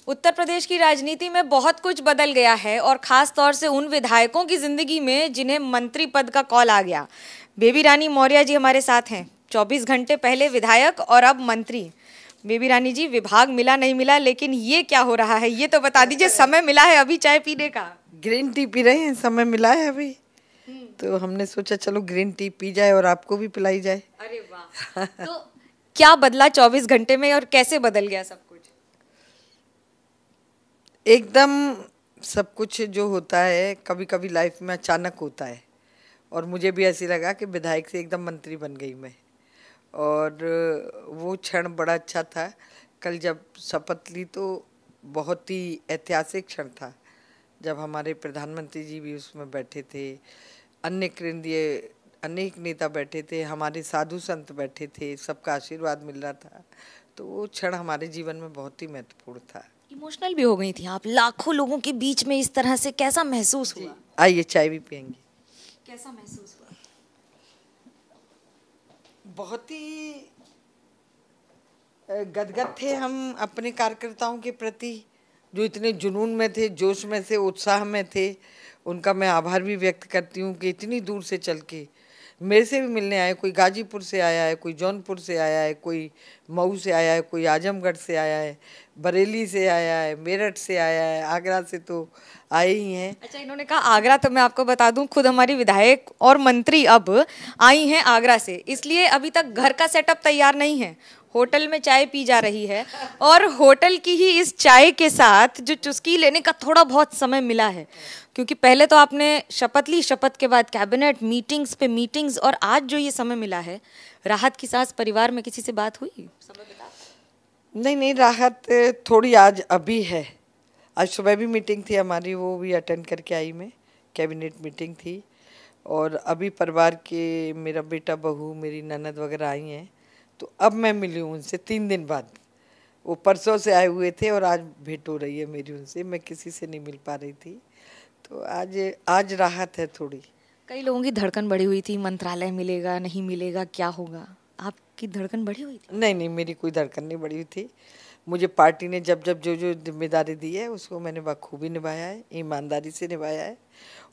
उत्तर प्रदेश की राजनीति में बहुत कुछ बदल गया है और खास तौर से उन विधायकों की जिंदगी में जिन्हें मंत्री पद का कॉल आ गया। बेबी रानी मौर्य जी हमारे साथ हैं, 24 घंटे पहले विधायक और अब मंत्री। बेबी रानी जी, विभाग मिला नहीं मिला, लेकिन ये क्या हो रहा है ये तो बता दीजिए। समय मिला है अभी चाय पीने का? ग्रीन टी पी रहे हैं, समय मिला है अभी, तो हमने सोचा चलो ग्रीन टी पी जाए और आपको भी पिलाई जाए। अरे वाह। तो क्या बदला 24 घंटे में और कैसे बदल गया सब कुछ? एकदम सब कुछ जो होता है कभी कभी लाइफ में अचानक होता है, और मुझे भी ऐसे लगा कि विधायक से एकदम मंत्री बन गई मैं। और वो क्षण बड़ा अच्छा था। कल जब शपथ ली तो बहुत ही ऐतिहासिक क्षण था, जब हमारे प्रधानमंत्री जी भी उसमें बैठे थे, अन्य केंद्रीय अनेक नेता बैठे थे, हमारे साधु संत बैठे थे, सबका आशीर्वाद मिल रहा था। तो वो क्षण हमारे जीवन में बहुत ही महत्वपूर्ण था। इमोशनल भी हो गई थी आप लाखों लोगों के बीच में इस तरह से, कैसा महसूस हुआ? आइए चाय भी पियेंगे। कैसा महसूस हुआ? बहुत ही गदगद थे हम अपने कार्यकर्ताओं के प्रति, जो इतने जुनून में थे, जोश में थे, उत्साह में थे। उनका मैं आभार भी व्यक्त करती हूँ कि इतनी दूर से चल के मेरे से भी मिलने आए। कोई गाजीपुर से आया है, कोई जौनपुर से आया है, कोई मऊ से आया है, कोई आजमगढ़ से आया है, बरेली से आया है, मेरठ से आया है, आगरा से तो आए ही हैं। अच्छा, इन्होंने कहा आगरा, तो मैं आपको बता दूं खुद हमारी विधायक और मंत्री अब आई हैं आगरा से, इसलिए अभी तक घर का सेटअप तैयार नहीं है। होटल में चाय पी जा रही है और होटल की ही इस चाय के साथ जो चुस्की लेने का थोड़ा बहुत समय मिला है, क्योंकि पहले तो आपने शपथ ली, शपथ के बाद कैबिनेट मीटिंग्स पे मीटिंग्स, और आज जो ये समय मिला है, राहत की सांस। परिवार में किसी से बात हुई? समय बिता? नहीं, राहत थोड़ी आज अभी है। आज सुबह भी मीटिंग थी हमारी, वो भी अटेंड करके आई मैं। कैबिनेट मीटिंग थी, और अभी परिवार के मेरा बेटा, बहू, मेरी ननद वगैरह आई हैं, तो अब मैं मिली हूँ उनसे 3 दिन बाद। वो परसों से आए हुए थे और आज भेंट हो रही है मेरी उनसे। मैं किसी से नहीं मिल पा रही थी, तो आज राहत है थोड़ी। कई लोगों की धड़कन बढ़ी हुई थी, मंत्रालय मिलेगा नहीं मिलेगा, क्या होगा? आपकी धड़कन बढ़ी हुई थी? नहीं, मेरी कोई धड़कन नहीं बढ़ी हुई थी। मुझे पार्टी ने जब जो जिम्मेदारी दी है उसको मैंने बखूबी निभाया है, ईमानदारी से निभाया है,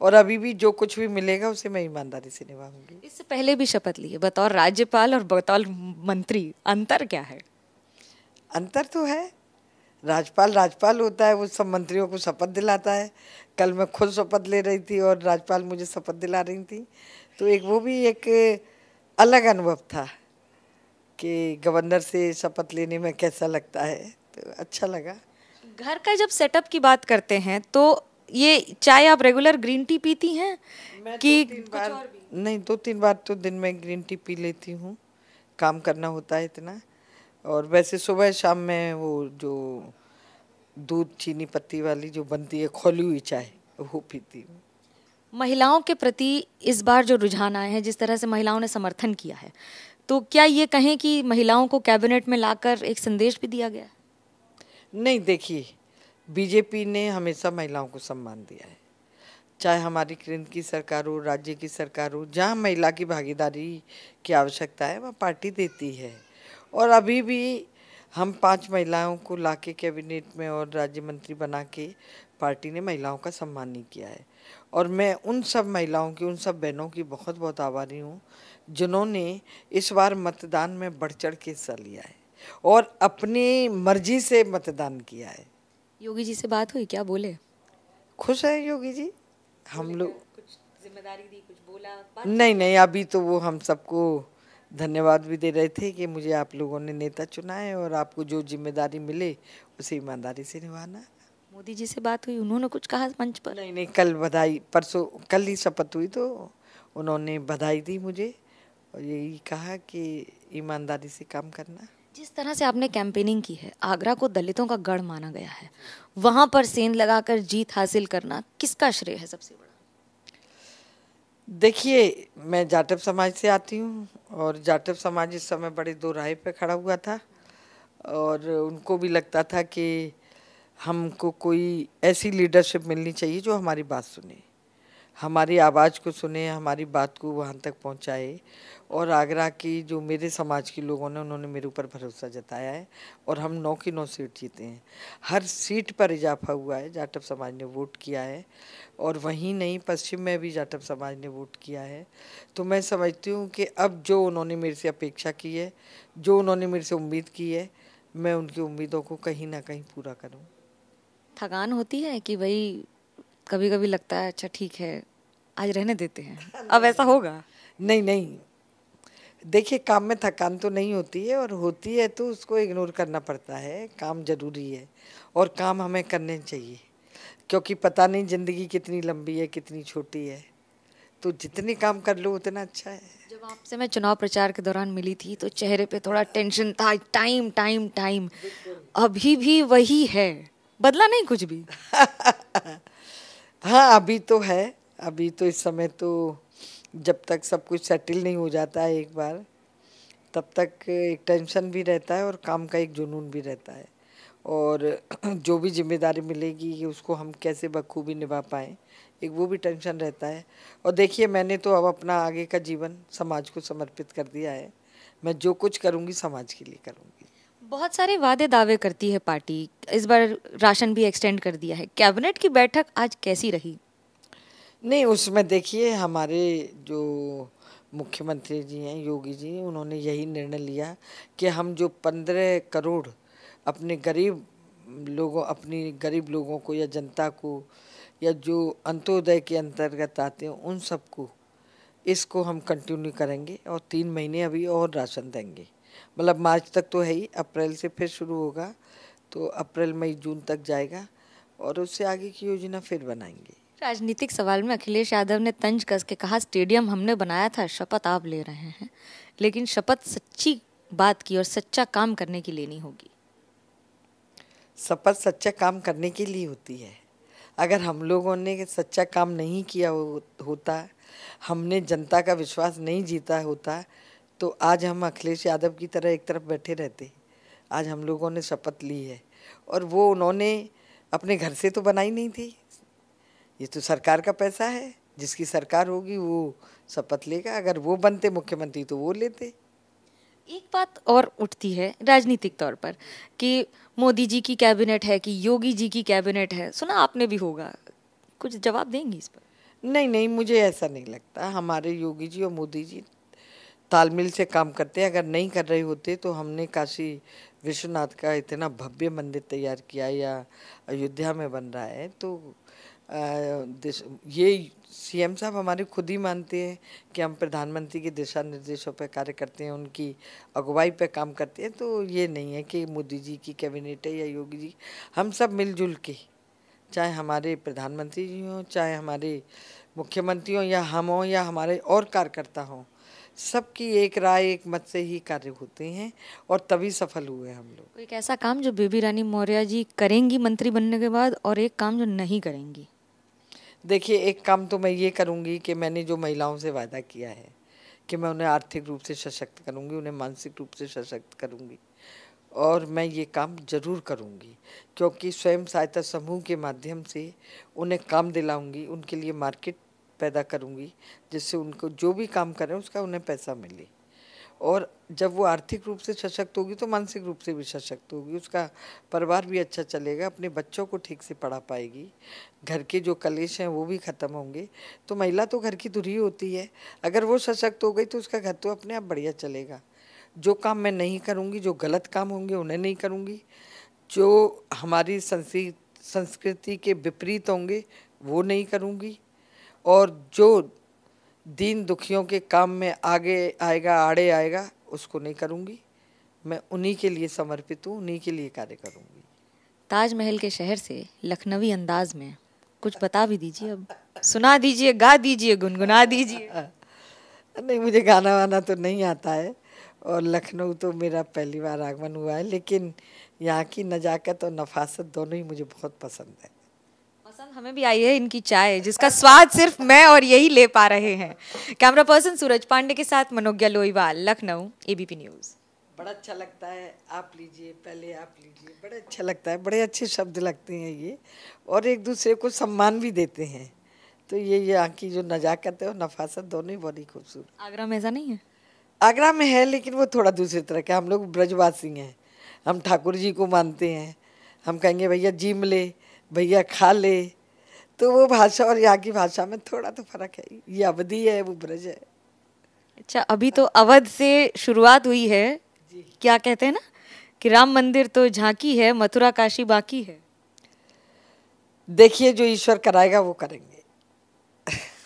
और अभी भी जो कुछ भी मिलेगा उसे मैं ईमानदारी से निभाऊंगी। इससे पहले भी शपथ ली है बतौर राज्यपाल और बतौर मंत्री, अंतर क्या है? अंतर तो है, राजपाल होता है, वो सब मंत्रियों को शपथ दिलाता है। कल मैं खुद शपथ ले रही थी और राज्यपाल मुझे शपथ दिला रही थी, तो वो भी एक अलग अनुभव था कि गवर्नर से शपथ लेने में कैसा लगता है, तो अच्छा लगा। घर का जब सेटअप की बात करते हैं तो ये चाय आप रेगुलर ग्रीन टी पीती हैं कि कुछ और भी? नहीं, 2-3 बार तो दिन में ग्रीन टी पी लेती हूँ, काम करना होता है इतना। और वैसे सुबह शाम में वो जो दूध चीनी पत्ती वाली जो बनती है खौली हुई चाय, वो पीती हूँ। महिलाओं के प्रति इस बार जो रुझान आए हैं, जिस तरह से महिलाओं ने समर्थन किया है, तो क्या ये कहें कि महिलाओं को कैबिनेट में लाकर एक संदेश भी दिया गया? नहीं, देखिए, बीजेपी ने हमेशा महिलाओं को सम्मान दिया है, चाहे हमारी केंद्र की सरकार हो, राज्य की सरकार हो, जहाँ महिला की भागीदारी की आवश्यकता है वह पार्टी देती है। और अभी भी हम 5 महिलाओं को लाके कैबिनेट में और राज्य मंत्री बना के पार्टी ने महिलाओं का सम्मान नहीं किया है। और मैं उन सब महिलाओं की, उन सब बहनों की बहुत बहुत आभारी हूँ जिन्होंने इस बार मतदान में बढ़ चढ़ के हिस्सा लिया है और अपनी मर्जी से मतदान किया है। योगी जी से बात हुई, क्या बोले? खुश है योगी जी। हम लोग कुछ जिम्मेदारी दी, कुछ बोला? नहीं, अभी तो वो हम सबको धन्यवाद भी दे रहे थे कि मुझे आप लोगों ने नेता चुना है और आपको जो जिम्मेदारी मिले उसे ईमानदारी से निभाना। मोदी जी से बात हुई, उन्होंने कुछ कहा मंच पर? नहीं, कल बधाई, परसों कल ही शपथ हुई तो उन्होंने बधाई दी मुझे और यही कहा कि ईमानदारी से काम करना। जिस तरह से आपने कैंपेनिंग की है, आगरा को दलितों का गढ़ माना गया है, वहां पर सेंध लगाकर जीत हासिल करना किसका श्रेय है सबसे बड़ा? देखिए, मैं जाटव समाज से आती हूँ और जाटव समाज इस समय बड़े दो राह पे खड़ा हुआ था और उनको भी लगता था कि हमको कोई ऐसी लीडरशिप मिलनी चाहिए जो हमारी बात सुने। हमारी आवाज़ को सुने, हमारी बात को वहाँ तक पहुँचाए। और आगरा की जो मेरे समाज के लोगों ने, उन्होंने मेरे ऊपर भरोसा जताया है और हम 9 की 9 सीट जीते हैं। हर सीट पर इजाफा हुआ है, जाटव समाज ने वोट किया है। और वहीं नहीं, पश्चिम में भी जाटव समाज ने वोट किया है। तो मैं समझती हूँ कि अब जो उन्होंने मेरे से अपेक्षा की है, जो उन्होंने मेरे से उम्मीद की है, मैं उनकी उम्मीदों को कहीं ना कहीं पूरा करूँ। थकान होती है कि भाई कभी कभी लगता है अच्छा ठीक है आज रहने देते हैं, अब ऐसा होगा? नहीं नहीं, देखिए काम में थकान तो नहीं होती है, और होती है तो उसको इग्नोर करना पड़ता है। काम जरूरी है और काम हमें करने चाहिए, क्योंकि पता नहीं ज़िंदगी कितनी लंबी है, कितनी छोटी है। तो जितनी काम कर लो उतना अच्छा है। जब आपसे मैं चुनाव प्रचार के दौरान मिली थी तो चेहरे पे थोड़ा टेंशन था, टाइम टाइम टाइम। अभी भी वही है, बदला नहीं कुछ भी? हाँ अभी तो है। अभी तो इस समय तो जब तक सब कुछ सेटिल नहीं हो जाता है एक बार, तब तक एक टेंशन भी रहता है और काम का एक जुनून भी रहता है। और जो भी जिम्मेदारी मिलेगी कि उसको हम कैसे बखूबी निभा पाएँ, एक वो भी टेंशन रहता है। और देखिए मैंने तो अब अपना आगे का जीवन समाज को समर्पित कर दिया है। मैं जो कुछ करूँगी समाज के लिए करूँगी। बहुत सारे वादे दावे करती है पार्टी, इस बार राशन भी एक्सटेंड कर दिया है। कैबिनेट की बैठक आज कैसी रही? नहीं, उसमें देखिए हमारे जो मुख्यमंत्री जी हैं, योगी जी, उन्होंने यही निर्णय लिया कि हम जो 15 करोड़ अपने गरीब लोगों को या जनता को, या जो अंत्योदय के अंतर्गत आते हैं उन सबको, इसको हम कंटिन्यू करेंगे और 3 महीने अभी और राशन देंगे। मतलब मार्च तक तो है ही, अप्रैल से फिर शुरू होगा, तो अप्रैल मई जून तक जाएगा और उससे आगे की योजना फिर बनाएंगे। राजनीतिक सवाल में अखिलेश यादव ने तंज कस के कहा स्टेडियम हमने बनाया था, शपथ आप ले रहे हैं, लेकिन शपथ सच्ची बात की और सच्चा काम करने की लेनी होगी। शपथ सच्चा काम करने के लिए होती है। अगर हम लोगों ने सच्चा काम नहीं किया होता, हमने जनता का विश्वास नहीं जीता होता, तो आज हम अखिलेश यादव की तरह एक तरफ बैठे रहते। आज हम लोगों ने शपथ ली है और वो उन्होंने अपने घर से तो बनाई नहीं थी। ये तो सरकार का पैसा है, जिसकी सरकार होगी वो शपथ लेगा। अगर वो बनते मुख्यमंत्री तो वो लेते। एक बात और उठती है राजनीतिक तौर पर कि मोदी जी की कैबिनेट है कि योगी जी की कैबिनेट है, सुना आपने भी होगा, कुछ जवाब देंगी इस पर? नहीं नहीं, मुझे ऐसा नहीं लगता। हमारे योगी जी और मोदी जी तालमेल से काम करते हैं। अगर नहीं कर रहे होते तो हमने काशी विश्वनाथ का इतना भव्य मंदिर तैयार किया, या अयोध्या में बन रहा है, तो ये सीएम साहब हमारे खुद ही मानते हैं कि हम प्रधानमंत्री के दिशा निर्देशों पर कार्य करते हैं, उनकी अगुवाई पर काम करते हैं। तो ये नहीं है कि मोदी जी की कैबिनेट है या योगी जी, हम सब मिलजुल के, चाहे हमारे प्रधानमंत्री जी हों, चाहे हमारे मुख्यमंत्री हों, या हम हों, या हमारे और कार्यकर्ता हों, सबकी एक राय एक मत से ही कार्य होते हैं और तभी सफल हुए हम लोग। एक ऐसा काम जो बेबी रानी मौर्य जी करेंगी मंत्री बनने के बाद, और एक काम जो नहीं करेंगी? देखिए, एक काम तो मैं ये करूँगी कि मैंने जो महिलाओं से वादा किया है कि मैं उन्हें आर्थिक रूप से सशक्त करूँगी, उन्हें मानसिक रूप से सशक्त करूँगी, और मैं ये काम ज़रूर करूँगी, क्योंकि स्वयं सहायता समूह के माध्यम से उन्हें काम दिलाऊंगी, उनके लिए मार्केट पैदा करूँगी, जिससे उनको जो भी काम करें उसका उन्हें पैसा मिले। और जब वो आर्थिक रूप से सशक्त होगी तो मानसिक रूप से भी सशक्त होगी, उसका परिवार भी अच्छा चलेगा, अपने बच्चों को ठीक से पढ़ा पाएगी, घर के जो कलेश हैं वो भी ख़त्म होंगे। तो महिला तो घर की धुरी होती है, अगर वो सशक्त हो गई तो उसका घर तो अपने आप बढ़िया चलेगा। जो काम मैं नहीं करूँगी, जो गलत काम होंगे उन्हें नहीं करूँगी, जो हमारी संस्कृति के विपरीत होंगे वो नहीं करूँगी, और जो दीन दुखियों के काम में आगे आएगा, आड़े आएगा, उसको नहीं करूँगी। मैं उन्हीं के लिए समर्पित हूँ, उन्हीं के लिए कार्य करूँगी। ताजमहल के शहर से लखनवी अंदाज में कुछ बता भी दीजिए, अब सुना दीजिए, गा दीजिए, गुनगुना दीजिए। नहीं, मुझे गाना वाना तो नहीं आता है, और लखनऊ तो मेरा पहली बार आगमन हुआ है, लेकिन यहाँ की नज़ाकत और नफासत दोनों ही मुझे बहुत पसंद है। पसंद हमें भी आई है इनकी चाय, जिसका स्वाद सिर्फ मैं और यही ले पा रहे हैं। कैमरा पर्सन सूरज पांडे के साथ मनोज्ञा लोईवाल, लखनऊ, एबीपी न्यूज़। बड़ा अच्छा लगता है, आप लीजिए, पहले आप लीजिए, बड़ा अच्छा लगता है, बड़े अच्छे शब्द लगते हैं ये, और एक दूसरे को सम्मान भी देते हैं। तो ये यहाँ की जो नजाकत है और नफासत दोनों ही बड़ी खूबसूरत। आगरा में ऐसा नहीं है? आगरा में है, लेकिन वो थोड़ा दूसरी तरह का। हम लोग ब्रजवासी हैं, हम ठाकुर जी को मानते हैं। हम कहेंगे भैया जीम ले, भैया खा ले, तो वो भाषा और यहाँ की भाषा में थोड़ा तो फर्क है। ये अवधि है, वो ब्रज है। अच्छा, अभी तो अवध से शुरुआत हुई है। क्या कहते हैं ना कि राम मंदिर तो झांकी है, मथुरा काशी बाकी है। देखिए, जो ईश्वर कराएगा वो करेंगे।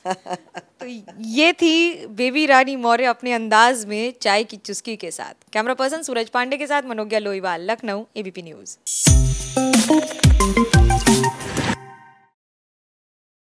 तो ये थी बेबी रानी मौर्य अपने अंदाज में चाय की चुस्की के साथ। कैमरा पर्सन सूरज पांडे के साथ मनोज्ञा लोईवाल, लखनऊ, एबीपी न्यूज।